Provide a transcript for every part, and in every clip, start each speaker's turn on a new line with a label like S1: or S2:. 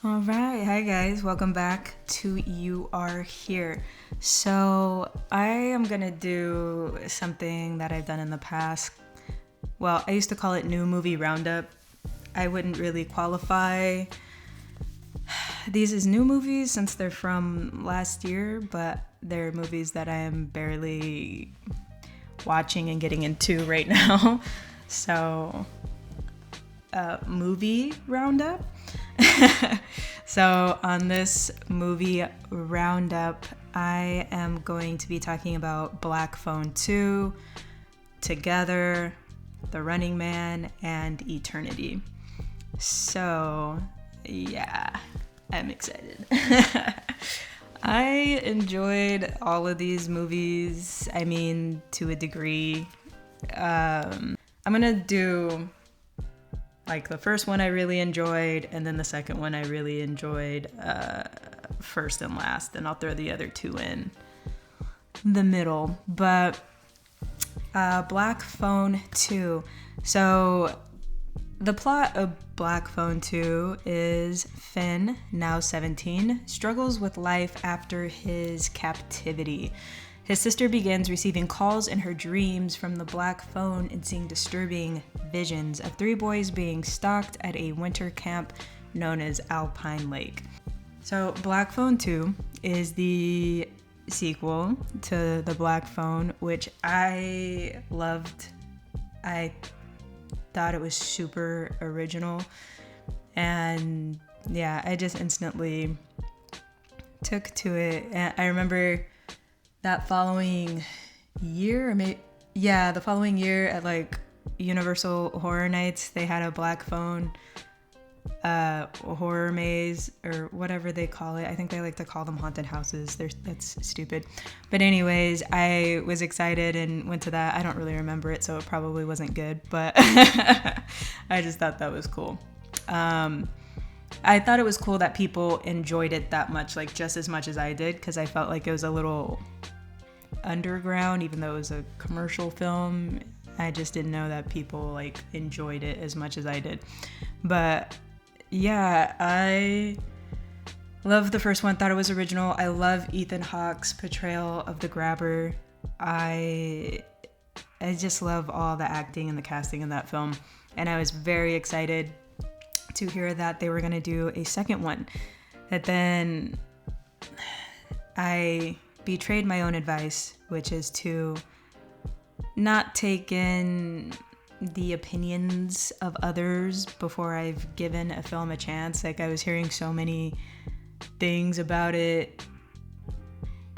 S1: All right, hi guys, welcome back to You Are Here. So I am gonna do something that I've done in the past. Well, I used to call it New Movie Roundup. I wouldn't really qualify these as new movies since they're from last year, but they're movies that I am barely watching and getting into right now. So, movie roundup. So on this movie roundup, I am going to be talking about Black Phone 2, Together, The Running Man, and Eternity. So, yeah, I'm excited. I enjoyed all of these movies, I mean, to a degree. I'm gonna do like the first one I really enjoyed, and then the second one I really enjoyed first and last, and I'll throw the other two in the middle. But Black Phone 2. So the plot of Black Phone 2 is Finn, now 17, struggles with life after his captivity. His sister begins receiving calls in her dreams from the Black Phone and seeing disturbing visions of 3 boys being stalked at a winter camp known as Alpine Lake. So Black Phone 2 is the sequel to the Black Phone, which I loved. I thought it was super original, and yeah, I just instantly took to it. And I remember that following year, the following year at like Universal Horror Nights, they had a Black Phone horror maze or whatever they call it. I think they like to call them haunted houses. That's stupid. But anyways, I was excited and went to that. I don't really remember it, so it probably wasn't good, but I just thought that was cool. I thought it was cool that people enjoyed it that much, like just as much as I did, because I felt like it was a little underground, even though it was a commercial film. I just didn't know that people like enjoyed it as much as I did. But yeah, I love the first one, thought it was original. I love Ethan Hawke's portrayal of the grabber. I just love all the acting and the casting in that film, and I was very excited to hear that they were going to do a second one. But then I betrayed my own advice, which is to not take in the opinions of others before I've given a film a chance. Like, I was hearing so many things about it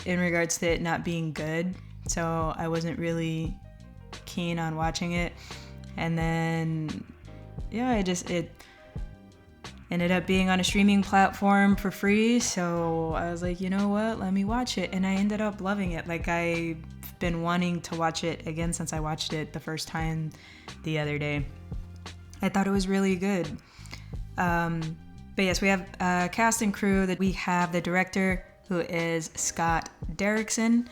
S1: in regards to it not being good, so I wasn't really keen on watching it. And then yeah, it ended up being on a streaming platform for free, so I was like, you know what, let me watch it. And I ended up loving it. Like, I've been wanting to watch it again since I watched it the first time the other day. I thought it was really good. But yes, we have cast and crew. That we have the director, who is Scott Derrickson.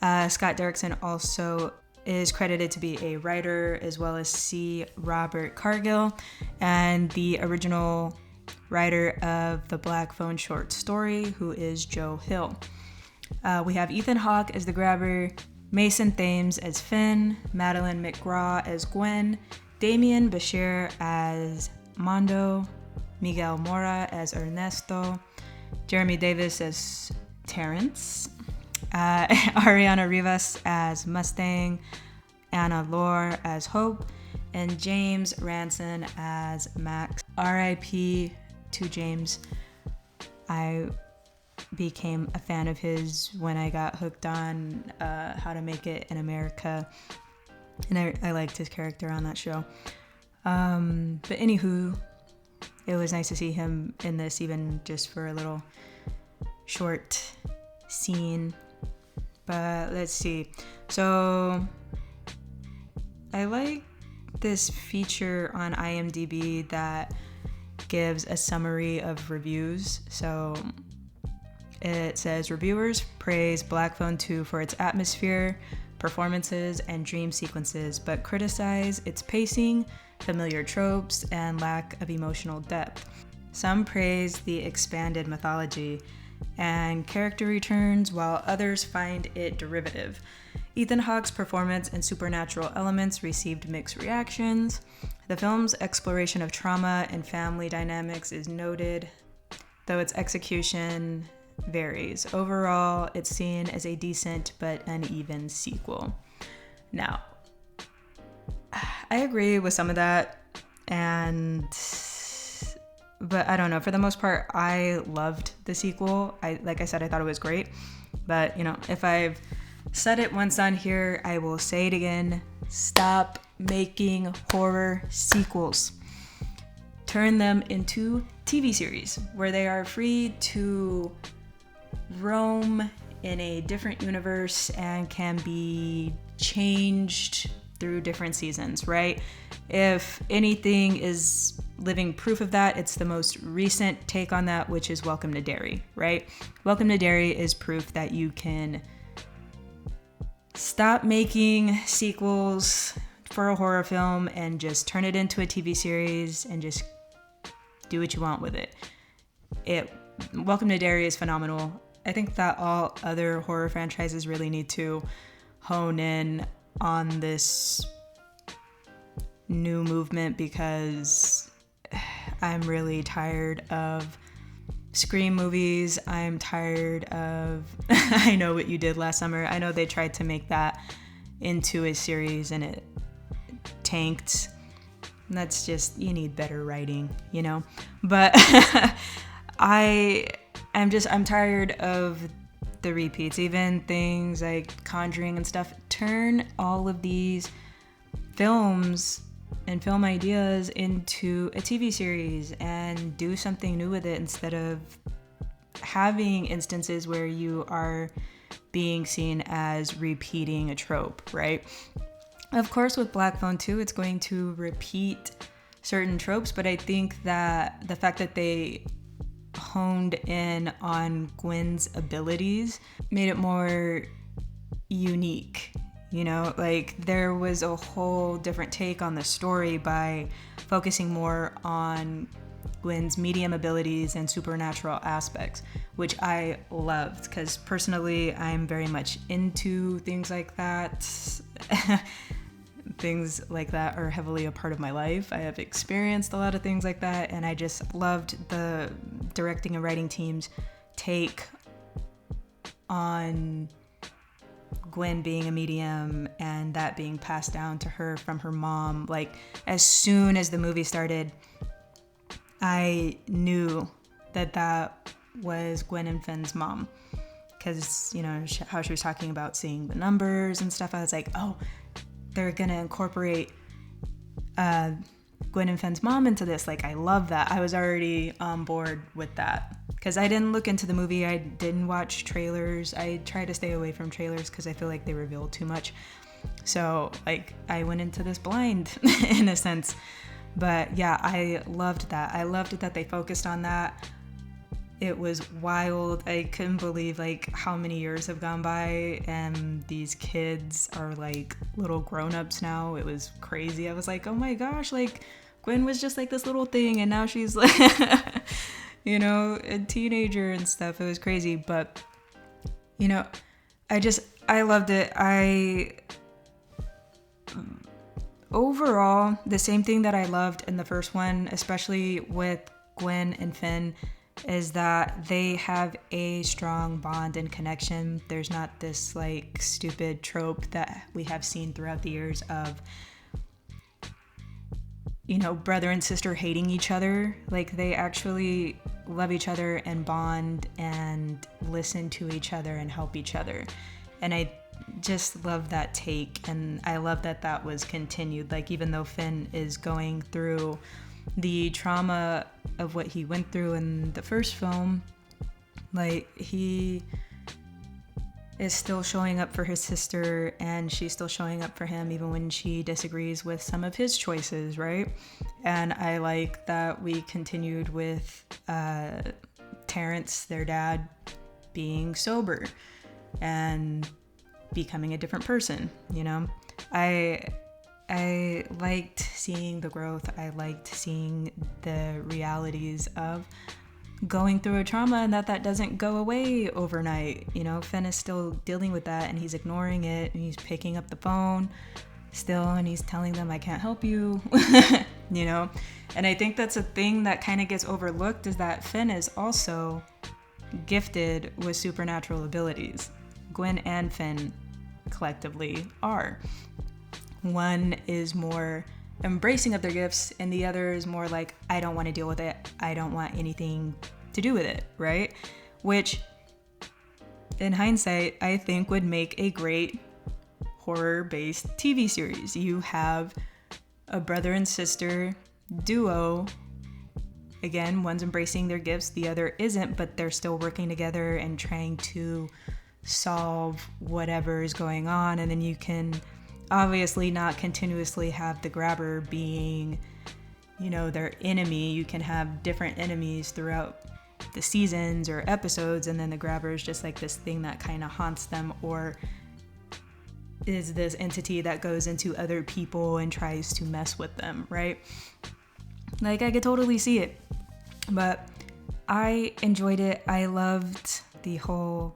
S1: Scott Derrickson also is credited to be a writer, as well as C. Robert Cargill, and the original writer of the Black Phone short story, who is Joe Hill. We have Ethan Hawke as the grabber, Mason Thames as Finn, Madeline McGraw as Gwen, Damian Bashir as Mondo, Miguel Mora as Ernesto, Jeremy Davis as Terrence, Ariana Rivas as Mustang, Anna Lore as Hope, and James Ranson as Max. R.I.P. to James. I became a fan of his when I got hooked on How to Make It in America, and I liked his character on that show. But anywho, it was nice to see him in this, even just for a little short scene. But let's see. So I like this feature on IMDb that gives a summary of reviews. So it says, reviewers praise Black Phone 2 for its atmosphere, performances, and dream sequences, but criticize its pacing, familiar tropes, and lack of emotional depth. Some praise the expanded mythology and character returns, while others find it derivative. Ethan Hawke's performance and supernatural elements received mixed reactions. The film's exploration of trauma and family dynamics is noted, though its execution varies. Overall, it's seen as a decent but uneven sequel. Now, I agree with some of that, but I don't know. For the most part, I loved the sequel. Like I said, I thought it was great. But, if I've said it once on here, I will say it again. Stop making horror sequels. Turn them into TV series where they are free to roam in a different universe and can be changed through different seasons, right? If anything is living proof of that, it's the most recent take on that, which is Welcome to Derry, right? Welcome to Derry is proof that you can stop making sequels for a horror film and just turn it into a TV series and just do what you want with it. Welcome to Derry is phenomenal. I think that all other horror franchises really need to hone in on this new movement, because I'm really tired of Scream movies. I'm tired of I Know What You Did Last Summer. I know they tried to make that into a series and it tanked. That's just, you need better writing, But I'm tired of the repeats, even things like Conjuring and stuff. Turn all of these films and film ideas into a TV series and do something new with it, instead of having instances where you are being seen as repeating a trope, right? Of course, with Black Phone 2, it's going to repeat certain tropes, but I think that the fact that they honed in on Gwen's abilities made it more unique. There was a whole different take on the story by focusing more on Gwen's medium abilities and supernatural aspects, which I loved, because personally I'm very much into things like that. Things like that are heavily a part of my life. I have experienced a lot of things like that, and I just loved the directing and writing team's take on Gwen being a medium and that being passed down to her from her mom. Like, as soon as the movie started, I knew that was Gwen and Finn's mom, because how she was talking about seeing the numbers and stuff. I was like, oh, they're gonna incorporate Gwen and Finn's mom into this. Like, I love that. I was already on board with that, because I didn't look into the movie. I didn't watch trailers. I try to stay away from trailers because I feel like they reveal too much. So, I went into this blind in a sense. But yeah, I loved that. I loved that they focused on that. It was wild. I couldn't believe how many years have gone by and these kids are little grown-ups now. It was crazy. I was like, oh my gosh, Gwen was just this little thing and now she's a teenager and stuff. It was crazy. But I loved it. Overall, the same thing that I loved in the first one, especially with Gwen and Finn, is that they have a strong bond and connection. There's not this stupid trope that we have seen throughout the years of brother and sister hating each other. They actually love each other and bond and listen to each other and help each other. And I just love that take, and I love that was continued. Even though Finn is going through the trauma of what he went through in the first film, he is still showing up for his sister, and she's still showing up for him even when she disagrees with some of his choices, right? And I like that we continued with Terrence, their dad, being sober and becoming a different person. I I liked seeing the growth. I liked seeing the realities of going through a trauma and that doesn't go away overnight. You know, Finn is still dealing with that and he's ignoring it, and he's picking up the phone still and he's telling them, I can't help you, you know? And I think that's a thing that kind of gets overlooked, is that Finn is also gifted with supernatural abilities. Gwen and Finn collectively are. One is more embracing of their gifts and the other is more like, I don't want to deal with it. I don't want anything to do with it, right? Which, in hindsight, I think would make a great horror-based TV series. You have a brother and sister duo. Again, one's embracing their gifts, the other isn't, but they're still working together and trying to solve whatever is going on. And then you can obviously not continuously have the grabber being, you know, their enemy. You can have different enemies throughout the seasons or episodes, and then the grabber is just like this thing that kind of haunts them, or is this entity that goes into other people and tries to mess with them, right? Like, I could totally see it. But I enjoyed it. I loved the whole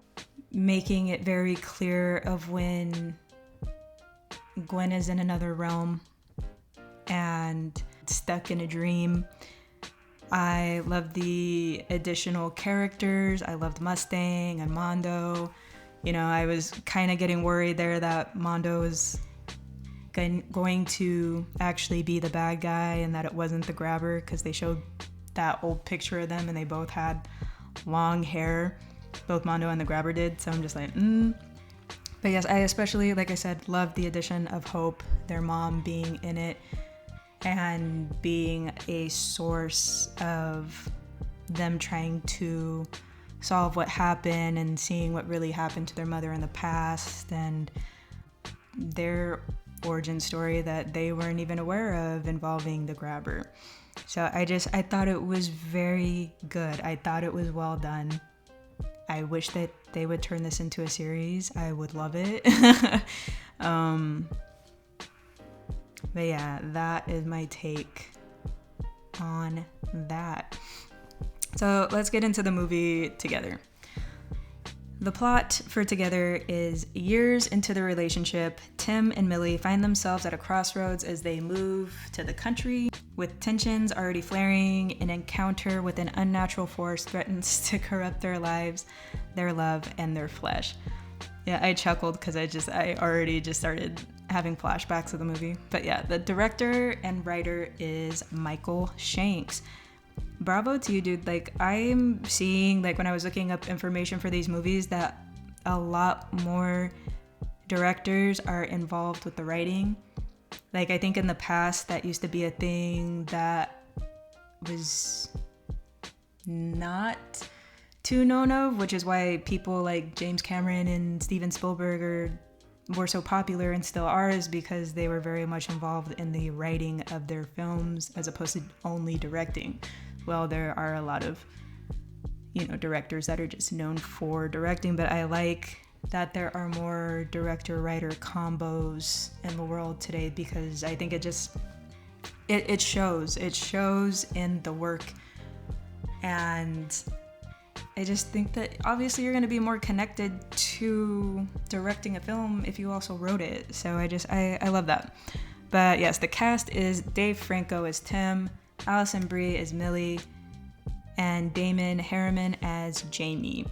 S1: making it very clear of when Gwen is in another realm and stuck in a dream. I loved the additional characters. I loved Mustang and Mondo. You know, I was kind of getting worried there that Mondo was going to actually be the bad guy and that it wasn't the grabber, because they showed that old picture of them and they both had long hair. Both Mondo and the grabber did. So I'm just like, But yes, I especially, like I said, loved the addition of Hope, their mom, being in it and being a source of them trying to solve what happened and seeing what really happened to their mother in the past and their origin story that they weren't even aware of involving the grabber. So I thought it was very good. I thought it was well done. I wish that they would turn this into a series. I would love it. But yeah, that is my take on that. So let's get into the movie Together. The plot for Together is years into the relationship, Tim and Millie find themselves at a crossroads as they move to the country. With tensions already flaring, an encounter with an unnatural force threatens to corrupt their lives, their love, and their flesh. Yeah, I chuckled because I already just started having flashbacks of the movie. But yeah, the director and writer is Michael Shanks. Bravo to you, dude. Like, I'm seeing, like, when I was looking up information for these movies, that a lot more directors are involved with the writing. Like, I think in the past that used to be a thing that was not too known of, which is why people like James Cameron and Steven Spielberg were so popular and still are, is because they were very much involved in the writing of their films as opposed to only directing. Well, there are a lot of, directors that are just known for directing, but I like that there are more director-writer combos in the world today, because I think it shows in the work. And I just think that obviously you're going to be more connected to directing a film if you also wrote it. So I love that. But yes, the cast is Dave Franco as Tim, Alison Brie as Millie, and Damon Harriman as Jamie.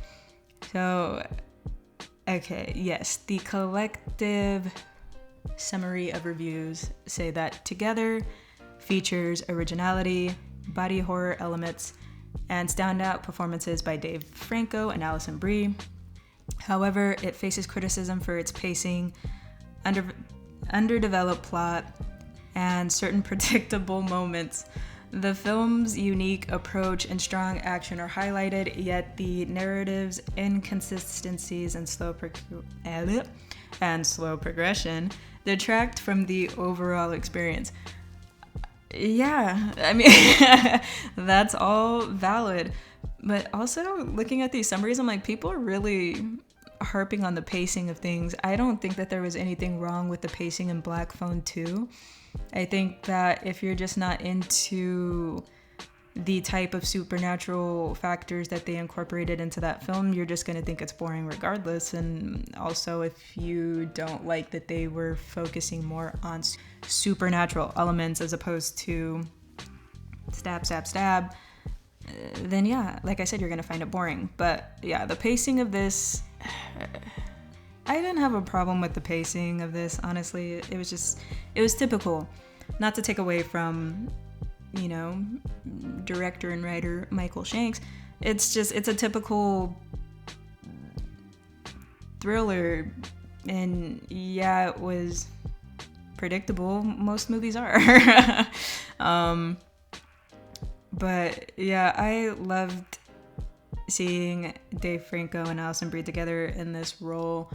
S1: So, okay, yes, the collective summary of reviews say that Together features originality, body horror elements, and standout performances by Dave Franco and Alison Brie. However, it faces criticism for its pacing, underdeveloped plot, and certain predictable moments. The film's unique approach and strong action are highlighted, yet the narrative's inconsistencies and slow progression detract from the overall experience. Yeah, I mean, that's all valid. But also, looking at these summaries, I'm like, people are really harping on the pacing of things. I don't think that there was anything wrong with the pacing in Black Phone 2. I think that if you're just not into the type of supernatural factors that they incorporated into that film, you're just going to think it's boring regardless. And also, if you don't like that they were focusing more on supernatural elements as opposed to stab, stab, stab, then yeah, like I said, you're going to find it boring. But yeah, the pacing of this, I didn't have a problem with the pacing of this, honestly. It was typical. Not to take away from, you know, director and writer Michael Shanks. It's a typical thriller, and yeah, it was predictable. Most movies are. But yeah, I loved seeing Dave Franco and Alison Brie together in this role.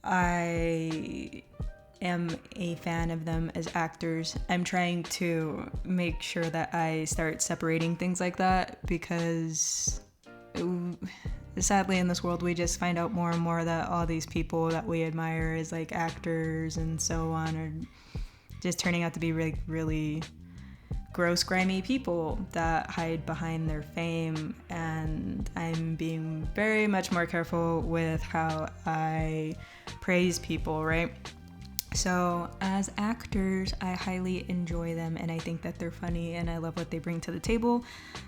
S1: I am a fan of them as actors. I'm trying to make sure that I start separating things like that, because sadly in this world we just find out more and more that all these people that we admire as like actors and so on are just turning out to be really, really gross, grimy people that hide behind their fame. And I'm being very much more careful with how I praise people, right? So as actors, I highly enjoy them, and I think that they're funny, and I love what they bring to the table.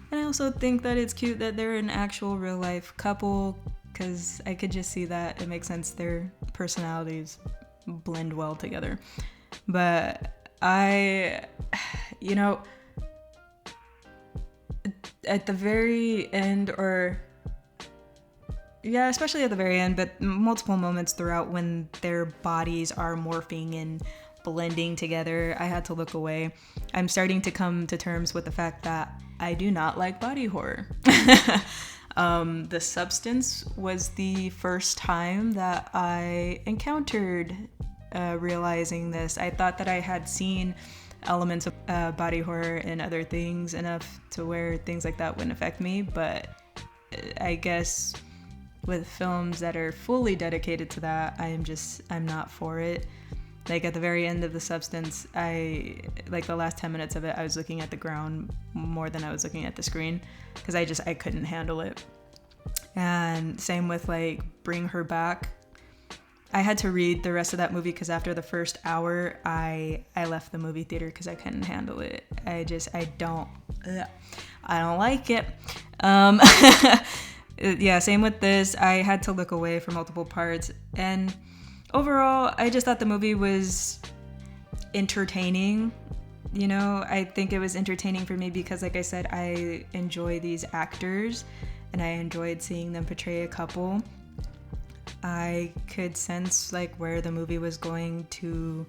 S1: And I also think that it's cute that they're an actual real life couple, because I could just see that it makes sense. Their personalities blend well together. But at the very end, especially at the very end, but multiple moments throughout when their bodies are morphing and blending together, I had to look away. I'm starting to come to terms with the fact that I do not like body horror. The Substance was the first time that I encountered realizing this. I thought that I had seen elements of body horror in other things enough to where things like that wouldn't affect me, but I guess with films that are fully dedicated to that, I'm not for it. Like at the very end of The Substance, the last 10 minutes of it, I was looking at the ground more than I was looking at the screen, because I couldn't handle it. And same with like Bring Her Back. I had to read the rest of that movie because after the first hour, I left the movie theater because I couldn't handle it. I don't like it. Yeah, same with this. I had to look away for multiple parts. And overall, I just thought the movie was entertaining. You know, I think it was entertaining for me because, like I said, I enjoy these actors and I enjoyed seeing them portray a couple. I could sense like where the movie was going to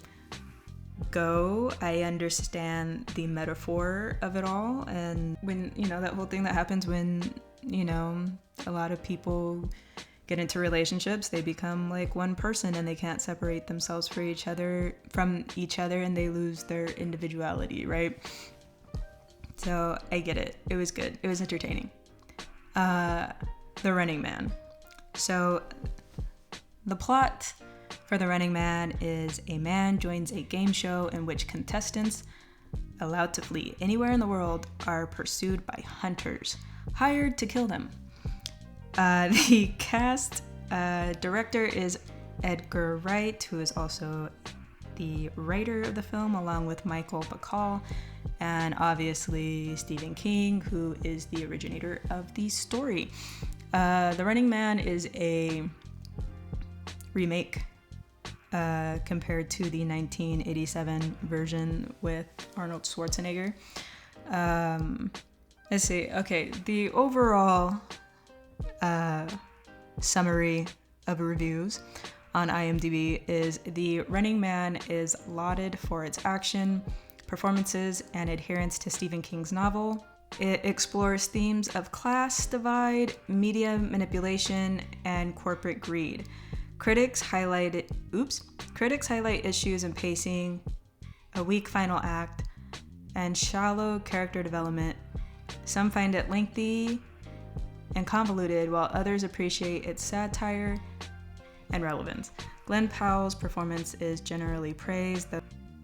S1: go. I understand the metaphor of it all, and when, you know, that whole thing that happens when, you know, a lot of people get into relationships, they become like one person and they can't separate themselves from each other and they lose their individuality, right? So I get it. It was good. It was entertaining. The Running Man. So the plot for The Running Man is a man joins a game show in which contestants allowed to flee anywhere in the world are pursued by hunters hired to kill them. The cast director is Edgar Wright, who is also the writer of the film, along with Michael Bacall, and obviously Stephen King, who is the originator of the story. The Running Man is a remake compared to the 1987 version with Arnold Schwarzenegger. Let's see. Okay, the overall summary of reviews on IMDb is The Running Man is lauded for its action, performances, and adherence to Stephen King's novel. It explores themes of class divide, media manipulation, and corporate greed. Critics highlight issues in pacing, a weak final act, and shallow character development. Some find it lengthy and convoluted, while others appreciate its satire and relevance. Glenn Powell's performance is generally praised.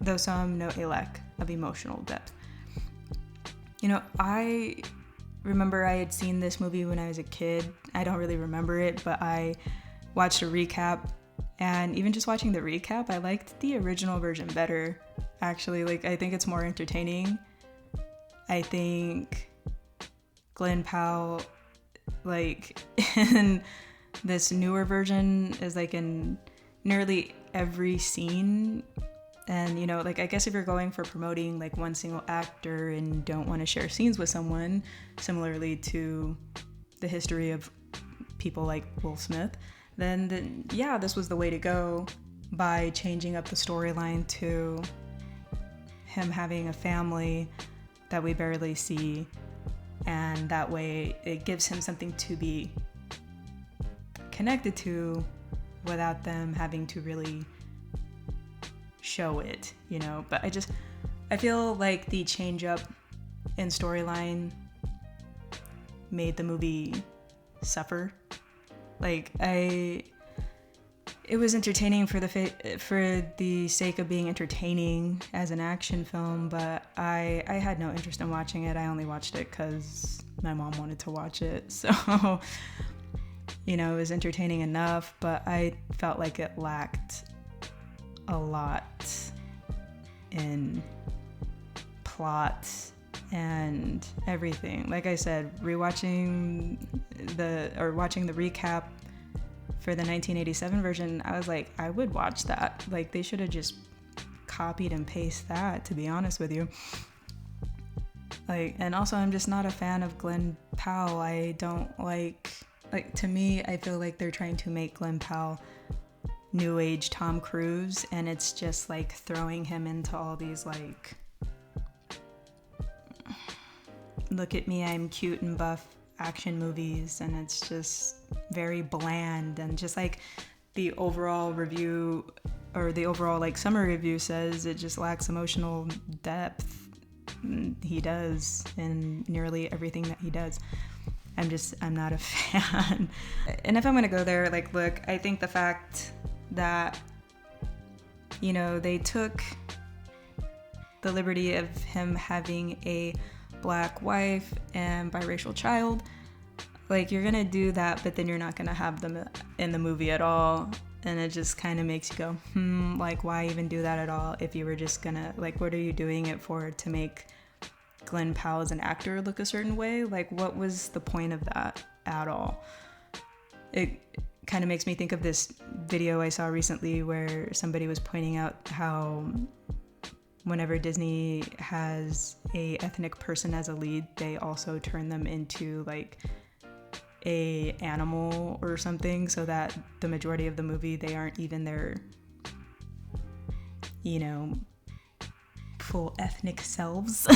S1: though some note a lack of emotional depth. You know, I remember I had seen this movie when I was a kid. I don't really remember it, but I watched a recap, and even just watching the recap, I liked the original version better, actually. Like, I think it's more entertaining. I think Glen Powell, like, in this newer version is like in nearly every scene. And, you know, like, I guess if you're going for promoting like one single actor and don't want to share scenes with someone, similarly to the history of people like Will Smith, then yeah, this was the way to go, by changing up the storyline to him having a family that we barely see. And that way it gives him something to be connected to without them having to really show it, you know. But I feel like the change up in storyline made the movie suffer. Like, it was entertaining for the sake of being entertaining as an action film, but I had no interest in watching it. I only watched it because my mom wanted to watch it. So, you know, it was entertaining enough, but I felt like it lacked a lot in plot and everything. Like I said, watching the recap for the 1987 version, I was like, I would watch that. Like, they should have just copied and pasted that, to be honest with you. Like, and also, I'm just not a fan of Glen Powell. I don't like, to me, I feel like they're trying to make Glen Powell new age Tom Cruise, and it's just like throwing him into all these like, look at me, I'm cute and buff action movies, and it's just very bland. And just like the overall review, or the overall like summary review says, it just lacks emotional depth. He does in nearly everything that he does. I'm not a fan. And if I'm gonna go there, like, look, I think the fact that, you know, they took the liberty of him having a black wife and biracial child, like, you're gonna do that, but then you're not gonna have them in the movie at all. And it just kind of makes you go, like, why even do that at all if you were just gonna, like, what are you doing it for? To make Glen Powell as an actor look a certain way? Like, what was the point of that at all? It kind of makes me think of this video I saw recently where somebody was pointing out how whenever Disney has a ethnic person as a lead, they also turn them into like a animal or something, so that the majority of the movie they aren't even their, you know, full ethnic selves.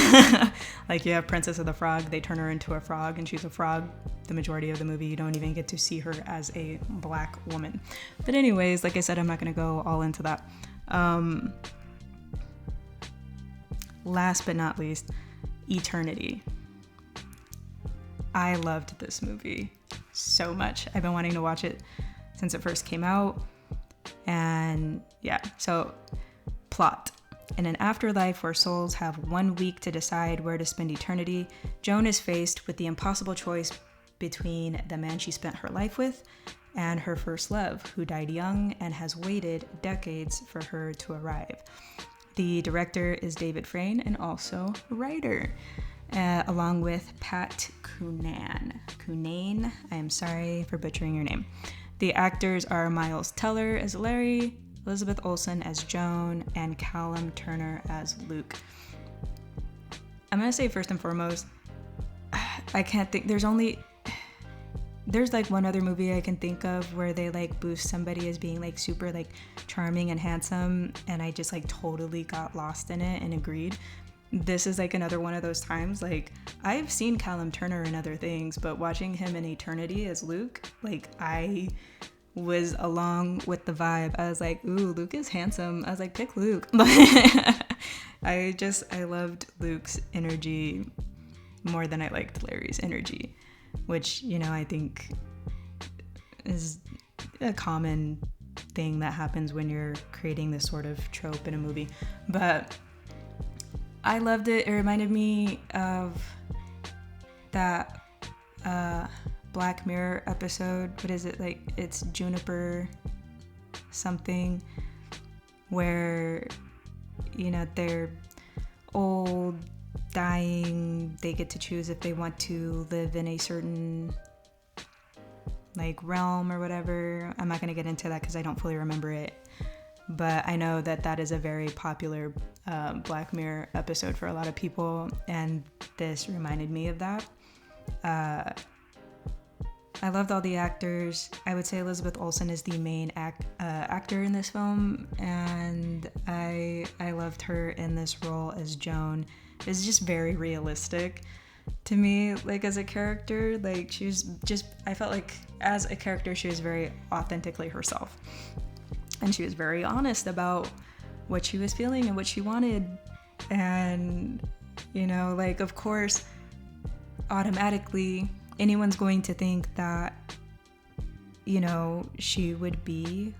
S1: Like, you have Princess of the Frog, they turn her into a frog and she's a frog. The majority of the movie you don't even get to see her as a black woman. But anyways, like I said, I'm not gonna go all into that. Last but not least, Eternity. I loved this movie so much. I've been wanting to watch it since it first came out. And yeah, so plot. In an afterlife where souls have 1 week to decide where to spend eternity, Joan is faced with the impossible choice between the man she spent her life with and her first love, who died young and has waited decades for her to arrive. The director is David Frayne, and also writer, along with Pat Cunane. I am sorry for butchering your name. The actors are Miles Teller as Larry, Elizabeth Olsen as Joan, and Callum Turner as Luke. I'm gonna say first and foremost, I can't think, there's like one other movie I can think of where they like boost somebody as being like super like charming and handsome, and I just like totally got lost in it and agreed. This is like another one of those times. Like, I've seen Callum Turner in other things, but watching him in Eternity as Luke, like, I was along with the vibe. I was like, ooh, Luke is handsome. I was like, pick Luke. I loved Luke's energy more than I liked Larry's energy, which, you know, I think is a common thing that happens when you're creating this sort of trope in a movie. But I loved it. It reminded me of that Black Mirror episode. What is it? Like, it's Juniper something, where, you know, they're old, dying, they get to choose if they want to live in a certain like realm or whatever. I'm not going to get into that because I don't fully remember it, but I know that that is a very popular Black Mirror episode for a lot of people, and this reminded me of that. I loved all the actors. I would say Elizabeth Olsen is the main actor in this film, and I loved her in this role as Joan. It's just very realistic to me, like, as a character. Like, she was just, I felt like as a character she was very authentically herself, and she was very honest about what she was feeling and what she wanted. And, you know, like, of course, automatically anyone's going to think that, you know, she would be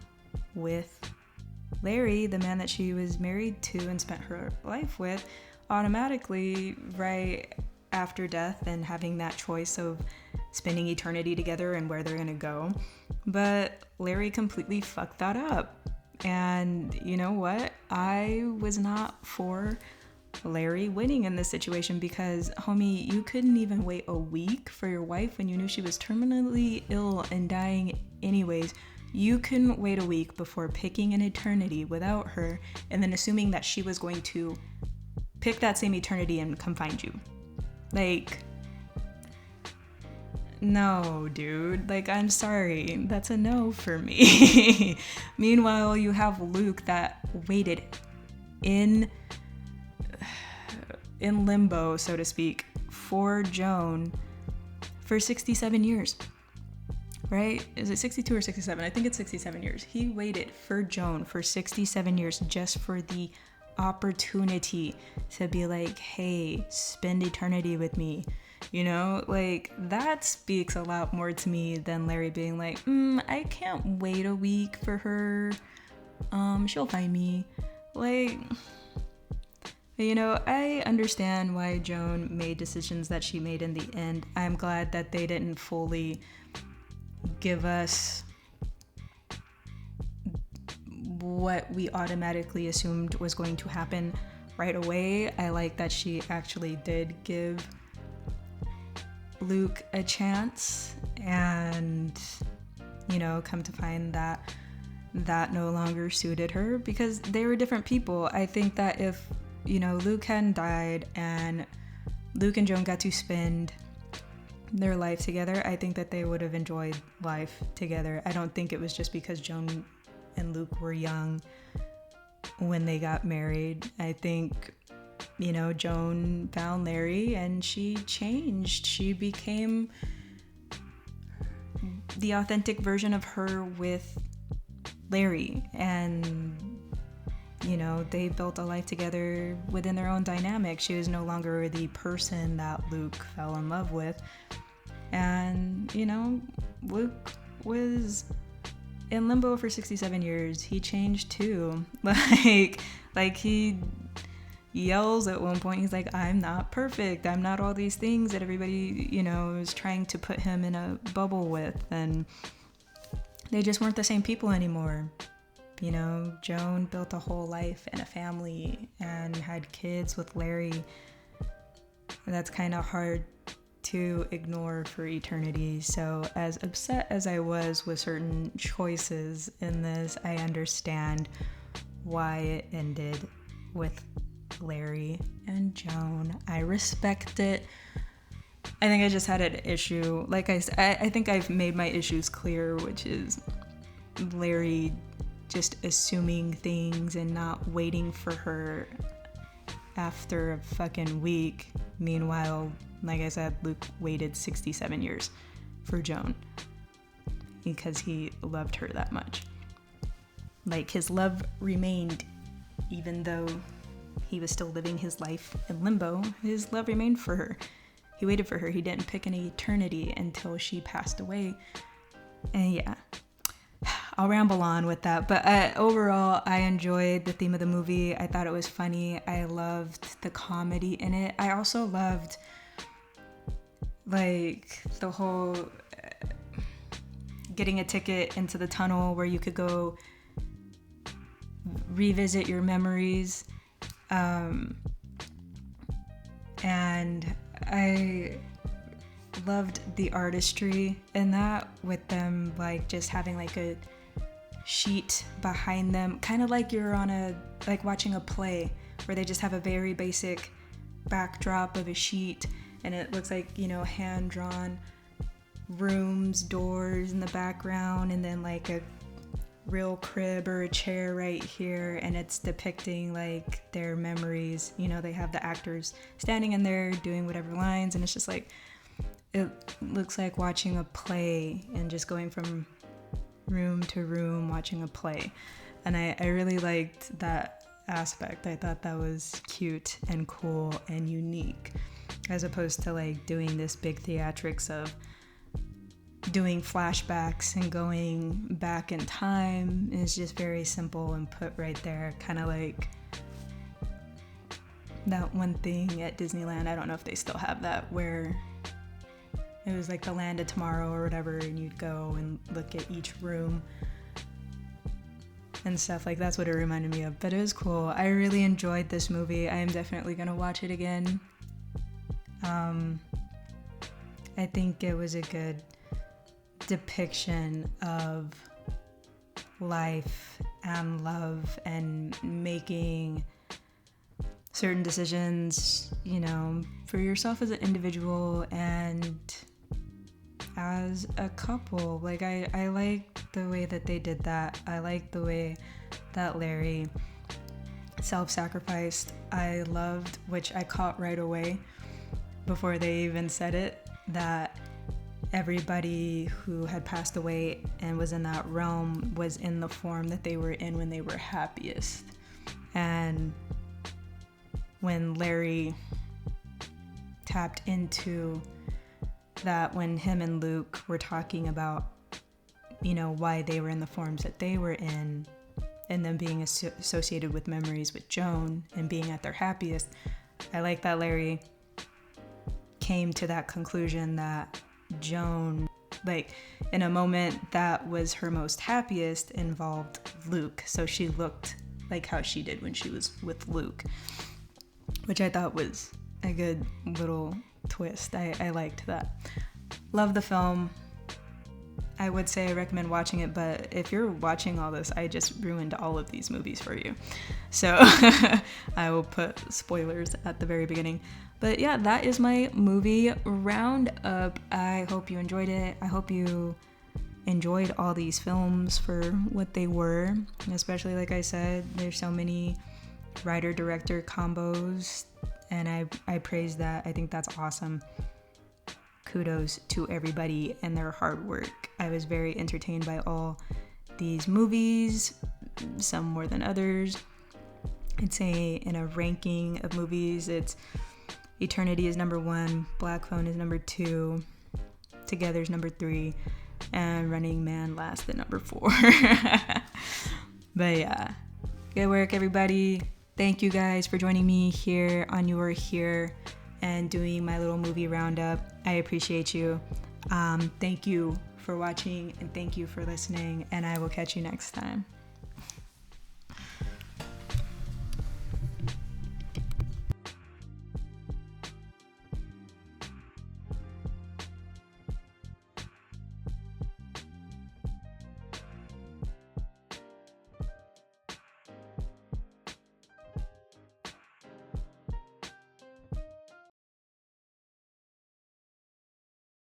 S1: with Larry, the man that she was married to and spent her life with, automatically right after death, and having that choice of spending eternity together and where they're gonna go. But Larry completely fucked that up. And you know what? I was not for Larry winning in this situation, because, homie, you couldn't even wait a week for your wife when you knew she was terminally ill and dying anyways. You couldn't wait a week before picking an eternity without her, and then assuming that she was going to pick that same eternity and come find you. Like, no, dude. Like, I'm sorry. That's a no for me. Meanwhile, you have Luke that waited in limbo, so to speak, for Joan for 67 years, right? Is it 62 or 67? I think it's 67 years. He waited for Joan for 67 years just for the opportunity to be like, hey, spend eternity with me. You know, like, that speaks a lot more to me than Larry being like, I can't wait a week for her. She'll find me. Like, you know, I understand why Joan made decisions that she made in the end. I'm glad that they didn't fully give us what we automatically assumed was going to happen right away. I like that she actually did give Luke a chance, and, you know, come to find that that no longer suited her, because they were different people. I think that if, you know, Luke hadn't died and Luke and Joan got to spend their life together, I think that they would have enjoyed life together. I don't think it was just because Joan and Luke were young when they got married. I think, you know, Joan found Larry and she changed. She became the authentic version of her with Larry, and, you know, they built a life together within their own dynamic. She was no longer the person that Luke fell in love with. And, you know, Luke was in limbo for 67 years. He changed too. Like he yells at one point, he's like, I'm not perfect. I'm not all these things that everybody, you know, is trying to put him in a bubble with. And they just weren't the same people anymore. You know, Joan built a whole life and a family and had kids with Larry. That's kind of hard to ignore for eternity. So as upset as I was with certain choices in this, I understand why it ended with Larry and Joan. I respect it. I think I just had an issue. Like I said, I think I've made my issues clear, which is Larry just assuming things and not waiting for her after a fucking week. Meanwhile, like I said, Luke waited 67 years for Joan because he loved her that much. Like, his love remained, even though he was still living his life in limbo. His love remained for her. He waited for her. He didn't pick an eternity until she passed away. And yeah, I'll ramble on with that. But overall, I enjoyed the theme of the movie. I thought it was funny. I loved the comedy in it. I also loved like the whole getting a ticket into the tunnel where you could go revisit your memories. And I loved the artistry in that, with them like just having like a sheet behind them, kind of like you're on like watching a play where they just have a very basic backdrop of a sheet, and it looks like, hand drawn rooms, doors in the background, and then like a real crib or a chair right here, and it's depicting like their memories. They have the actors standing in there doing whatever lines, and it's just like, it looks like watching a play and just going from room to room watching a play. And I really liked that aspect. I thought that was cute and cool and unique, as opposed to like doing this big theatrics of doing flashbacks and going back in time. It's just very simple and put right there, kind of like that one thing at Disneyland. I don't know if they still have that, where it was like the Land of Tomorrow or whatever, and you'd go and look at each room and stuff. Like, that's what it reminded me of. But it was cool. I really enjoyed this movie. I am definitely gonna watch it again. I think it was a good depiction of life and love and making certain decisions, for yourself as an individual and as a couple. Like, I like the way that they did that. I like the way that Larry self-sacrificed. I loved, which I caught right away before they even said it, that everybody who had passed away and was in that realm was in the form that they were in when they were happiest. And when Larry tapped into that, when him and Luke were talking about, why they were in the forms that they were in, and them being associated with memories with Joan and being at their happiest, I like that Larry came to that conclusion that Joan, like, in a moment that was her most happiest, involved Luke. So she looked like how she did when she was with Luke, which I thought was a good little twist. I liked that. Love the film. I would say I recommend watching it, but if you're watching all this, I just ruined all of these movies for you. So I will put spoilers at the very beginning. But yeah, that is my movie roundup. I hope you enjoyed it. I hope you enjoyed all these films for what they were. Especially, like I said, there's so many writer-director combos, and I praise that. I think that's awesome. Kudos to everybody and their hard work. I was very entertained by all these movies, some more than others. I'd say in a ranking of movies, it's Eternity is number 1, Black Phone is number 2, Together is number 3, and Running Man last at number 4. But yeah, good work, everybody. Thank you guys for joining me here on Your Here and doing my little movie roundup. I appreciate you. Thank you for watching, and thank you for listening, and I will catch you next time.